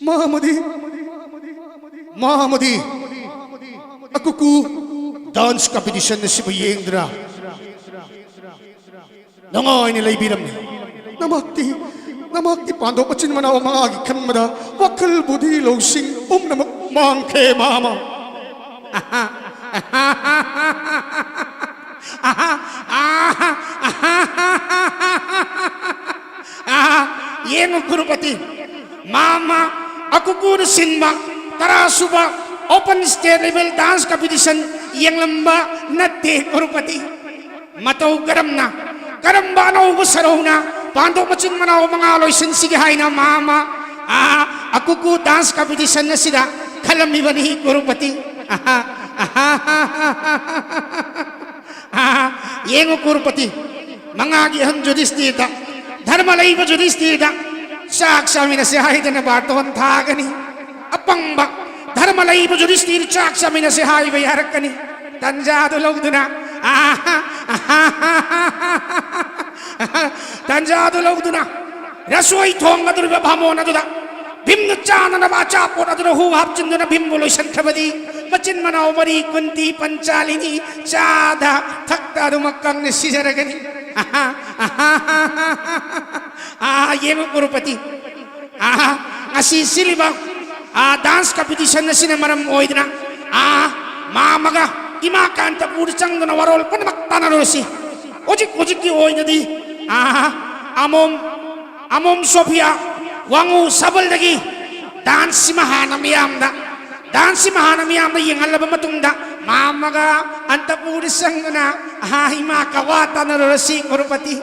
Mahamadi, Mahamadi, Akuku, dance competition na si Bayendra. Nangoy nila'y biram niya. Namakti pando pachin mana o mga agikan mada, wakal budilog sing namak mangke mama. Yeno kurupati, mama, Akuku na sinma, tara suba, open stage level dance competition, yang lamba na te kurupati. Mataw garam na, karamba na ubusaraw na, pando machin mana o mga aloy sensigahay na mama. Akuku dance competition na sila, kalamiban ni kurupati. Yengo kurupati, mga agihan judistita, dharmalaiba judistita, saksami na siya ito na baton tagani, apang bak, dharmalaiba judistita, saksami na siya ibayarak kani, tanjado log na, tanjado log na, rasway tong na doon babamo na doon, bim na chana na bacha po na doon huhap dyan doon na bimbuloy santabadi, macin mana umari kunti pancalini cada takta dumakang nesijaragani yemo kurupati asisili ba dance competition na sinamaram oid na mamaga imakanta pursang na warol pun maktana rosi ojik ki oid na di amom Sofia wangu sabal lagi dance mahana miyam da dance mahana miyam na yung alaba matunda mamaga anta purisang na himaka wata na rosi kurupati